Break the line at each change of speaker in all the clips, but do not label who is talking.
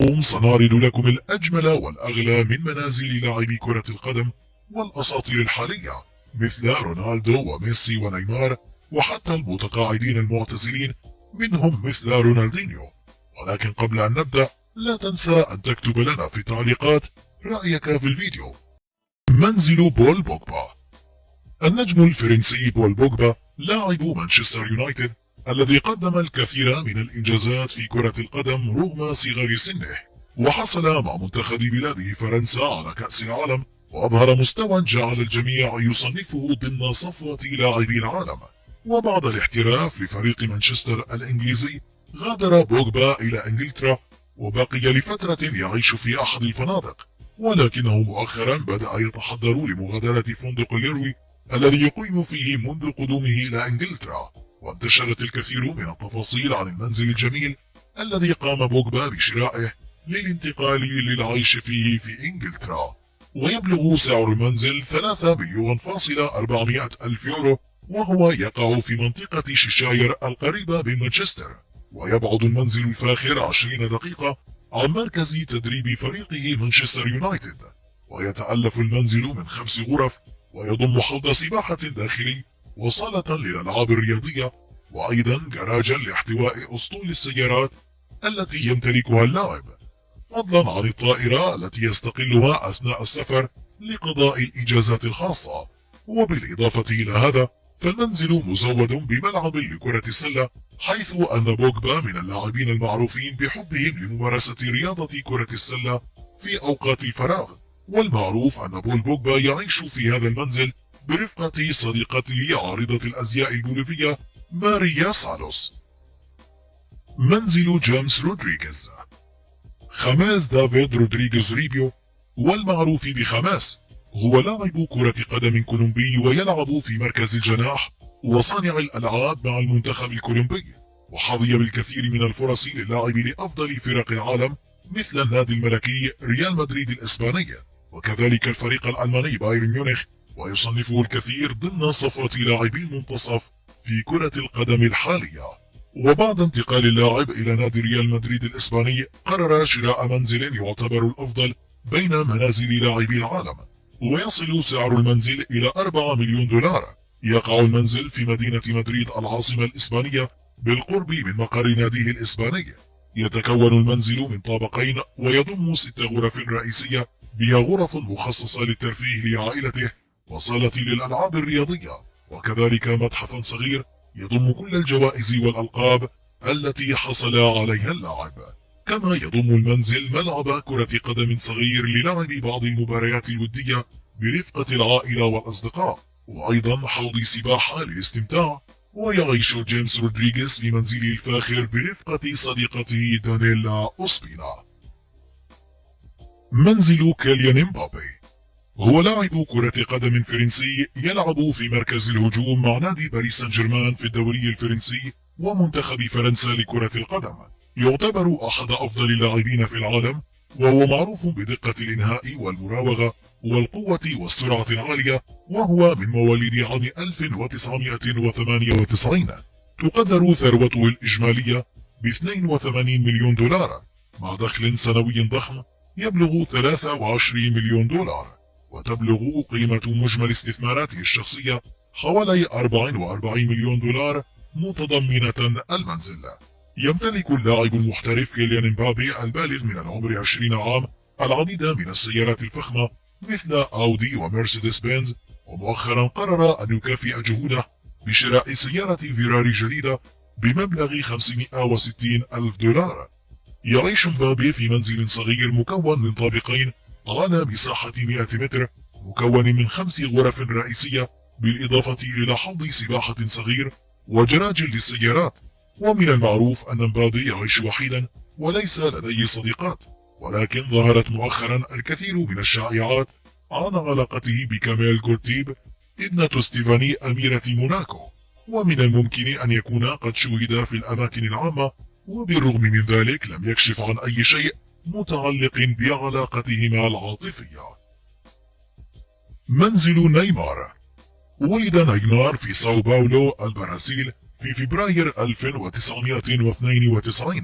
اليوم سنعرض لكم الأجمل والأغلى من منازل لاعبي كرة القدم والأساطير الحالية مثل رونالدو وميسي ونيمار، وحتى المتقاعدين المعتزلين منهم مثل رونالدينيو. ولكن قبل أن نبدأ لا تنسى أن تكتب لنا في التعليقات رأيك في الفيديو. منزل بول بوجبا. النجم الفرنسي بول بوجبا لاعب مانشستر يونايتد الذي قدم الكثير من الإنجازات في كرة القدم رغم صغر سنه، وحصل مع منتخب بلاده فرنسا على كأس العالم، وأظهر مستوى جعل الجميع يصنفه ضمن صفوة لاعبي العالم. وبعد الاحتراف لفريق مانشستر الإنجليزي غادر بوجبا إلى إنجلترا، وبقي لفترة يعيش في أحد الفنادق، ولكنه مؤخرا بدأ يتحضر لمغادرة فندق ليروي الذي يقيم فيه منذ قدومه إلى إنجلترا. وانتشرت الكثير من التفاصيل عن المنزل الجميل الذي قام بوجبا بشرائه للانتقال للعيش فيه في إنجلترا، ويبلغ سعر المنزل 3,400,000 يورو، وهو يقع في منطقة شيشاير القريبة من مانشستر. ويبعد المنزل الفاخر 20 دقيقة عن مركز تدريب فريقه مانشستر يونايتد، ويتألف المنزل من 5 غرف، ويضم حوض سباحة داخلي وصالة للألعاب الرياضية، وأيضا جراجا لاحتواء أسطول السيارات التي يمتلكها اللاعب، فضلا عن الطائرة التي يستقلها أثناء السفر لقضاء الإجازات الخاصة. وبالإضافة إلى هذا فالمنزل مزود بملعب لكرة السلة، حيث أن بوجبا من اللاعبين المعروفين بحبهم لممارسة رياضة كرة السلة في أوقات الفراغ. والمعروف أن بول بوجبا يعيش في هذا المنزل برفقة صديقته عارضة الأزياء البوليفية ماريا سالوس. منزل جيمس رودريغيز. خماس دافيد رودريغيز ريبيو، والمعروف بخماس، هو لاعب كرة قدم كولومبي ويلعب في مركز الجناح وصانع الألعاب مع المنتخب الكولومبي، وحظي بالكثير من الفرص للعب لأفضل فرق العالم مثل النادي الملكي ريال مدريد الإسباني، وكذلك الفريق الألماني بايرن ميونخ، ويصنفه الكثير ضمن صفوة لاعبي المنتصف في كرة القدم الحالية. وبعد انتقال اللاعب إلى نادي ريال مدريد الإسباني قرر شراء منزل يعتبر الأفضل بين منازل لاعبي العالم، ويصل سعر المنزل إلى 4 مليون دولار. يقع المنزل في مدينة مدريد العاصمة الإسبانية بالقرب من مقر ناديه الإسباني. يتكون المنزل من طابقين، ويضم 6 غرف رئيسية بها غرف مخصصة للترفيه لعائلته وصالة للألعاب الرياضية، وكذلك متحف صغير يضم كل الجوائز والألقاب التي حصل عليها اللاعب. كما يضم المنزل ملعب كرة قدم صغير للعب بعض المباريات الودية برفقة العائلة والأصدقاء، وأيضا حوض سباحة للاستمتاع. ويعيش جيمس رودريغيز في منزله الفاخر برفقة صديقته دانيلا أوسبينا. منزل كيليان امبابي. هو لاعب كرة قدم فرنسي يلعب في مركز الهجوم مع نادي باريس سان جيرمان في الدوري الفرنسي ومنتخب فرنسا لكرة القدم. يعتبر أحد أفضل اللاعبين في العالم، وهو معروف بدقة الإنهاء والمراوغة والقوة والسرعة العالية، وهو من مواليد عام 1998. تقدر ثروته الإجمالية ب 82 مليون دولار، مع دخل سنوي ضخم يبلغ 23 مليون دولار، وتبلغ قيمة مجمل استثماراته الشخصية حوالي 44 مليون دولار متضمنة المنزل. يمتلك اللاعب المحترف كيليان امبابي البالغ من العمر 20 عام العديد من السيارات الفخمة مثل أودي ومرسيدس بنز، ومؤخرا قرر أن يكافئ جهوده بشراء سيارة فيراري جديدة بمبلغ 560 ألف دولار. يعيش امبابي في منزل صغير مكون من طابقين على مساحة 100 متر، مكون من 5 غرف رئيسية بالإضافة إلى حوض سباحة صغير وجراج للسيارات. ومن المعروف أن امبابي يعيش وحيدا وليس لديه صديقات، ولكن ظهرت مؤخرا الكثير من الشائعات عن علاقته بكاميل كورتيب ابنة ستيفاني أميرة موناكو، ومن الممكن أن يكون قد شوهد في الأماكن العامة، وبالرغم من ذلك لم يكشف عن أي شيء متعلق بعلاقتهما العاطفية. منزل نيمار. ولد نيمار في ساو باولو البرازيل في فبراير 1992.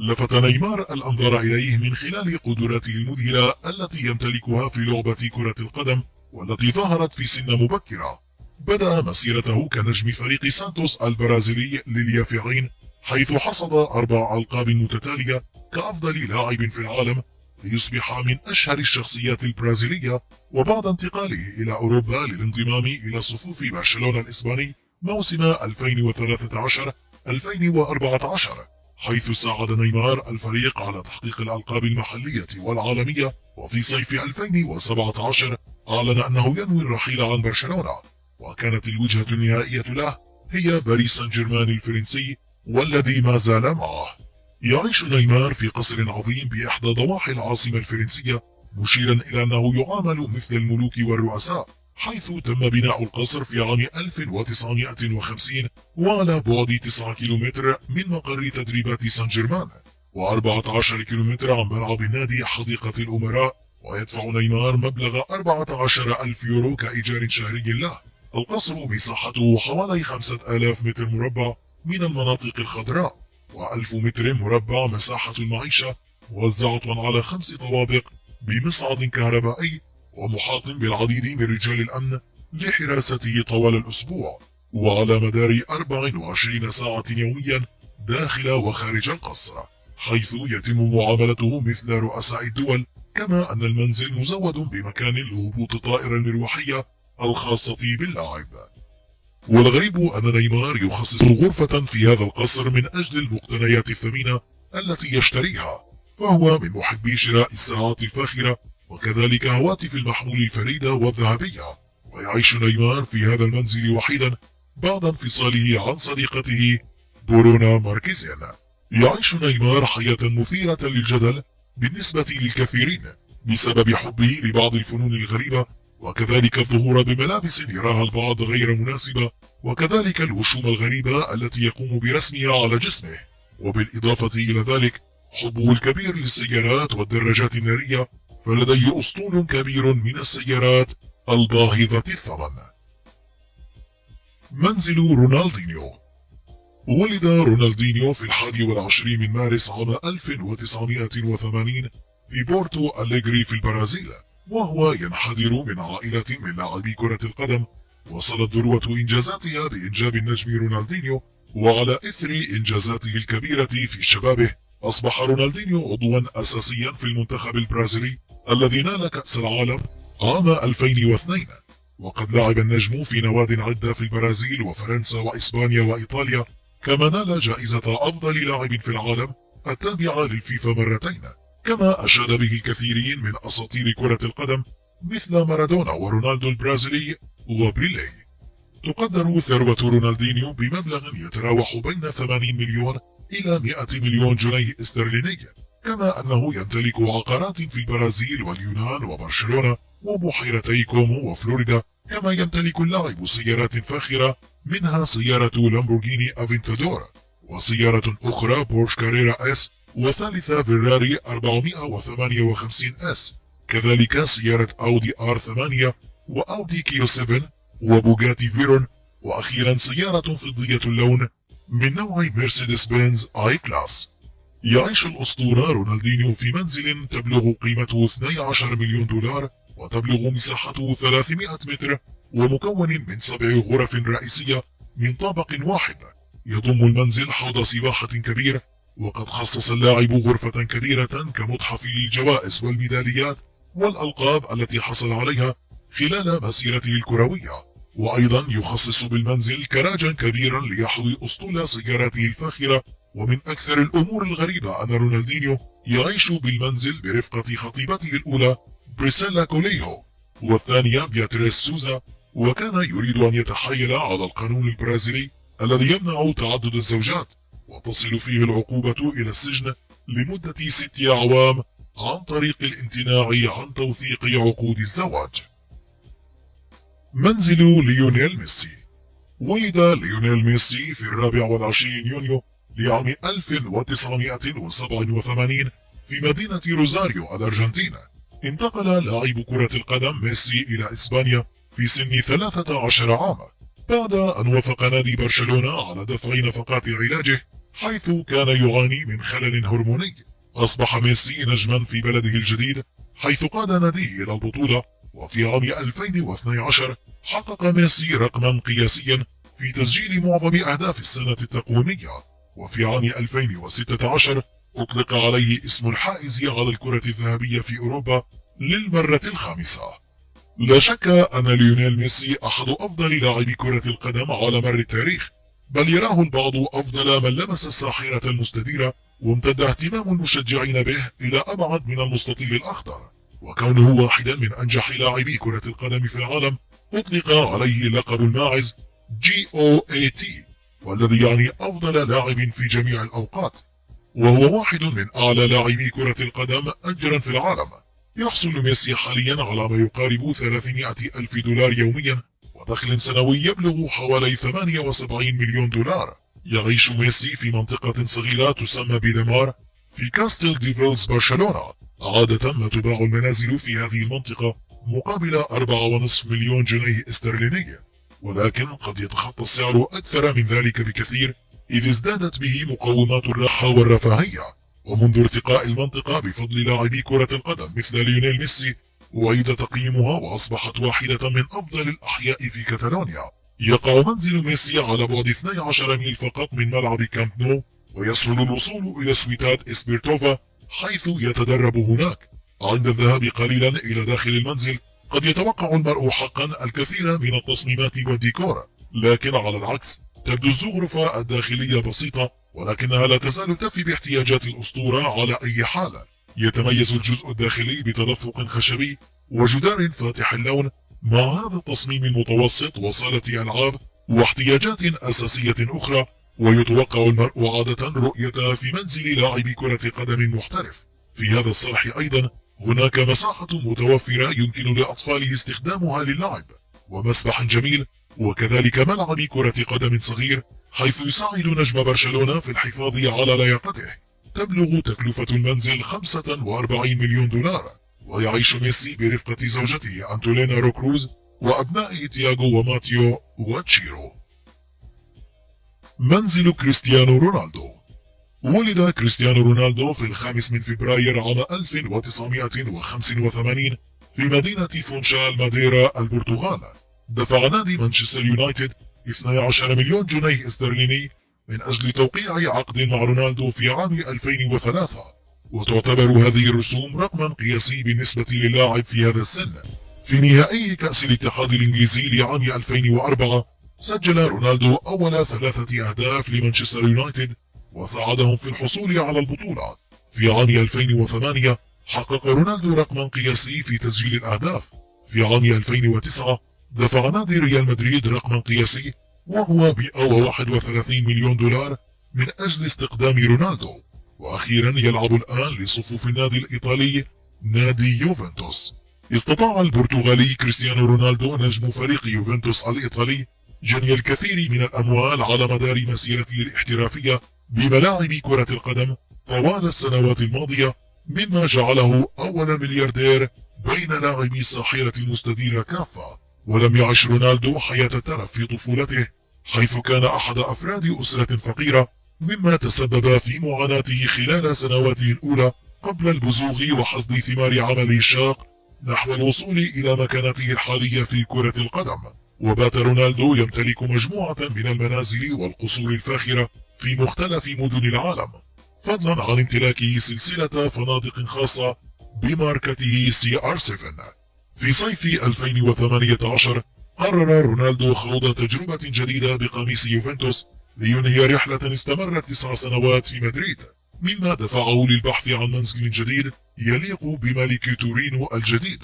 لفت نيمار الأنظار إليه من خلال قدراته المذهلة التي يمتلكها في لعبة كرة القدم، والتي ظهرت في سن مبكرة. بدأ مسيرته كنجم فريق سانتوس البرازيلي لليافعين، حيث حصد 4 ألقاب متتالية كأفضل لاعب في العالم، ليصبح من أشهر الشخصيات البرازيلية. وبعد انتقاله إلى أوروبا للانضمام إلى صفوف برشلونة الإسباني موسم 2013-2014، حيث ساعد نيمار الفريق على تحقيق الألقاب المحلية والعالمية. وفي صيف 2017 أعلن أنه ينوي الرحيل عن برشلونة، وكانت الوجهة النهائية له هي باريس سان جيرمان الفرنسي، والذي ما زال معه. يعيش نيمار في قصر عظيم بإحدى ضواحي العاصمة الفرنسية، مشيرا إلى أنه يعامل مثل الملوك والرؤساء، حيث تم بناء القصر في عام 1950 وعلى بعد 9 كيلومتر من مقر تدريبات سان جيرمان، و14 كيلومتر عن ملعب النادي حديقة الأمراء. ويدفع نيمار مبلغ 14,000 يورو كإيجار شهري له. القصر مساحته حوالي 5000 متر مربع من المناطق الخضراء، و1000 متر مربع مساحة المعيشة، موزعة على 5 طوابق بمصعد كهربائي، ومحاط بالعديد من رجال الأمن لحراسته طوال الأسبوع، وعلى مدار 24 ساعة يوميا داخل وخارج القصر، حيث يتم معاملته مثل رؤساء الدول. كما أن المنزل مزود بمكان لهبوط الطائرة المروحية الخاصة باللاعب. والغريب أن نيمار يخصص غرفة في هذا القصر من أجل المقتنيات الثمينة التي يشتريها، فهو من محبي شراء الساعات الفاخرة وكذلك هواتف المحمول الفريدة والذهبية. ويعيش نيمار في هذا المنزل وحيدا بعد انفصاله عن صديقته برونا ماركيزين. يعيش نيمار حياة مثيرة للجدل بالنسبة للكثيرين بسبب حبه لبعض الفنون الغريبة، وكذلك الظهور بملابس يراها البعض غير مناسبة، وكذلك الوشوم الغريبة التي يقوم برسمها على جسمه. وبالإضافة إلى ذلك حبه الكبير للسيارات والدراجات النارية، فلديه أسطول كبير من السيارات الباهظة الثمن. منزل رونالدينيو. ولد رونالدينيو في 21 من مارس عام 1980 في بورتو أليغري في البرازيل، وهو ينحدر من عائلة من لاعبي كرة القدم. وصلت ذروة إنجازاتها بإنجاب النجم رونالدينيو، وعلى إثر إنجازاته الكبيرة في شبابه أصبح رونالدينيو عضوا أساسيا في المنتخب البرازيلي الذي نال كأس العالم عام 2002. وقد لعب النجم في نواد عدة في البرازيل وفرنسا وإسبانيا وإيطاليا، كما نال جائزة أفضل لاعب في العالم التابعة للفيفا مرتين، كما أشاد به الكثيرين من أساطير كرة القدم مثل مارادونا ورونالدو البرازيلي وبيلي. تقدر ثروة رونالدينيو بمبلغ يتراوح بين 80 مليون إلى 100 مليون جنيه استرليني، كما أنه يمتلك عقارات في البرازيل واليونان وبرشلونة وبحيرتي كومو وفلوريدا. كما يمتلك اللاعب سيارات فاخرة، منها سيارة لامبورغيني افنتادور، وسيارة أخرى بورش كاريرا اس، وثالثة فيراري 458 اس، كذلك سيارة أودي R8 وأودي كيو 7 وبوغاتي فيرون، وأخيرا سيارة فضية اللون من نوع مرسيدس بنز آي كلاس. يعيش الأسطورة رونالدينيو في منزل تبلغ قيمته 12 مليون دولار، وتبلغ مساحته 300 متر، ومكون من 7 غرف رئيسية من طابق واحد. يضم المنزل حوض سباحة كبير، وقد خصص اللاعب غرفة كبيرة كمتحف للجوائز والميداليات والألقاب التي حصل عليها خلال مسيرته الكروية. وأيضا يخصص بالمنزل كراجا كبيرا ليحوي أسطول سياراته الفاخرة. ومن أكثر الأمور الغريبة أن رونالدينيو يعيش بالمنزل برفقة خطيبته الأولى بريسيلا كوليهو، والثانية بياتريس سوزا، وكان يريد أن يتحايل على القانون البرازيلي الذي يمنع تعدد الزوجات، وتصل فيه العقوبة إلى السجن لمدة 6 أعوام عن طريق الامتناع عن توثيق عقود الزواج. منزل ليونيل ميسي. ولد ليونيل ميسي في 24 يونيو لعام 1987 في مدينة روزاريو الأرجنتين. انتقل لاعب كرة القدم ميسي إلى إسبانيا في سن 13 عاما بعد أن وافق نادي برشلونة على دفع نفقات علاجه حيث كان يعاني من خلل هرموني. أصبح ميسي نجما في بلده الجديد حيث قاد ناديه إلى البطولة، وفي عام 2012 حقق ميسي رقما قياسيا في تسجيل معظم أهداف السنة التقويمية. وفي عام 2016 أطلق عليه اسم الحائز على الكرة الذهبية في أوروبا للمرة الخامسة. لا شك أن ليونيل ميسي أحد أفضل لاعبي كرة القدم على مر التاريخ، بل يراه البعض أفضل من لمس الساحرة المستديرة، وامتد اهتمام المشجعين به إلى أبعد من المستطيل الأخضر. وكونه واحدا من أنجح لاعبي كرة القدم في العالم، أطلق عليه لقب الماعز GOAT، والذي يعني أفضل لاعب في جميع الأوقات. وهو واحد من أعلى لاعبي كرة القدم أجرا في العالم. يحصل ميسي حاليا على ما يقارب 300 ألف دولار يوميا، ودخل سنوي يبلغ حوالي 78 مليون دولار. يعيش ميسي في منطقة صغيرة تسمى بليمار في كاستل ديفلز برشلونة. عادة ما تباع المنازل في هذه المنطقة مقابل 4.5 مليون جنيه استرليني، ولكن قد يتخطى السعر أكثر من ذلك بكثير إذ ازدادت به مقومات الراحة والرفاهية. ومنذ ارتقاء المنطقة بفضل لاعبي كرة القدم مثل ليونيل ميسي، أعيد تقييمها وأصبحت واحدة من أفضل الأحياء في كاتالونيا. يقع منزل ميسي على بعد 12 ميل فقط من ملعب كامب نو، ويسهل الوصول إلى سويتات إسبيرتوفا حيث يتدرب هناك. عند الذهاب قليلا إلى داخل المنزل قد يتوقع المرء حقا الكثير من التصميمات والديكور، لكن على العكس تبدو الزخرفة الداخلية بسيطة، ولكنها لا تزال تفي باحتياجات الأسطورة على أي حال. يتميز الجزء الداخلي بتدفق خشبي وجدار فاتح اللون، مع هذا التصميم المتوسط وصالة ألعاب واحتياجات أساسية أخرى، ويتوقع المرء عادة رؤيتها في منزل لاعب كرة قدم محترف. في هذا الصرح أيضا هناك مساحة متوفرة يمكن لأطفاله استخدامها للعب، ومسبح جميل، وكذلك ملعب كرة قدم صغير، حيث يساعد نجم برشلونة في الحفاظ على لياقته. تبلغ تكلفة المنزل 45 مليون دولار، ويعيش ميسي برفقة زوجته أنتولينا روكروز وأبنائه تياغو وماتيو وتشيرو. منزل كريستيانو رونالدو. ولد كريستيانو رونالدو في 5 من فبراير عام 1985 في مدينة فونشال ماديرا البرتغال. دفع نادي مانشستر يونايتد 12 مليون جنيه استرليني من أجل توقيع عقد مع رونالدو في عام 2003، وتعتبر هذه الرسوم رقما قياسي بالنسبة للاعب في هذا السن. في نهائي كأس الاتحاد الإنجليزي لعام 2004 سجل رونالدو أول 3 أهداف لمانشستر يونايتد، وساعدهم في الحصول على البطولة. في عام 2008 حقق رونالدو رقما قياسي في تسجيل الأهداف. في عام 2009 دفع نادي ريال مدريد رقما قياسي وهو 131 مليون دولار من أجل استقدام رونالدو. وأخيرا يلعب الآن لصفوف النادي الإيطالي نادي يوفنتوس. استطاع البرتغالي كريستيانو رونالدو نجم فريق يوفنتوس الإيطالي جني الكثير من الأموال على مدار مسيرته الاحترافية بملاعب كرة القدم طوال السنوات الماضية، مما جعله أول ملياردير بين لاعبي الساحرة المستديرة كافة. ولم يعش رونالدو حياة الترف في طفولته، حيث كان أحد أفراد أسرة فقيرة، مما تسبب في معاناته خلال سنواته الأولى قبل البزوغ وحصد ثمار عمله الشاق نحو الوصول إلى مكانته الحالية في كرة القدم. وبات رونالدو يمتلك مجموعة من المنازل والقصور الفاخرة في مختلف مدن العالم، فضلا عن امتلاكه سلسلة فنادق خاصة بماركته CR7. في صيف 2018 قرر رونالدو خوض تجربة جديدة بقميص يوفنتوس لينهي رحلة استمرت 9 سنوات في مدريد، مما دفعه للبحث عن منزل جديد يليق بملك تورينو الجديد.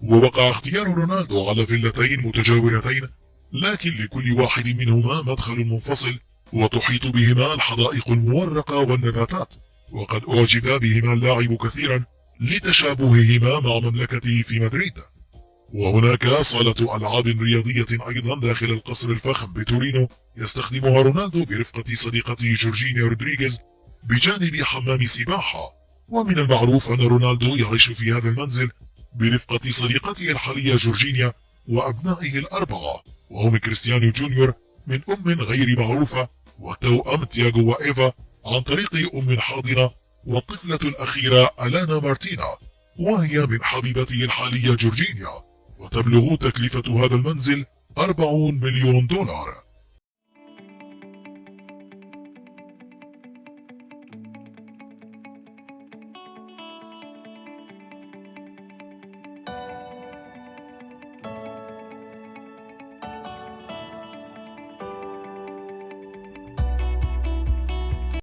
ووقع اختيار رونالدو على فيلتين متجاورتين، لكن لكل واحد منهما مدخل منفصل وتحيط بهما الحدائق المورقة والنباتات، وقد أعجب بهما اللاعب كثيرا لتشابههما مع مملكته في مدريد. وهناك صالة ألعاب رياضية أيضا داخل القصر الفخم بتورينو يستخدمها رونالدو برفقة صديقته جورجينيا رودريغيز بجانب حمام سباحة. ومن المعروف أن رونالدو يعيش في هذا المنزل برفقة صديقته الحالية جورجينيا وأبنائه الأربعة، وهم كريستيانو جونيور من أم غير معروفة والتوأم تياغو وإيفا عن طريق أم حاضنة، والطفلة الأخيرة ألانا مارتينا وهي من حبيبته الحالية جورجينيا. وتبلغ تكلفة هذا المنزل 40 مليون دولار.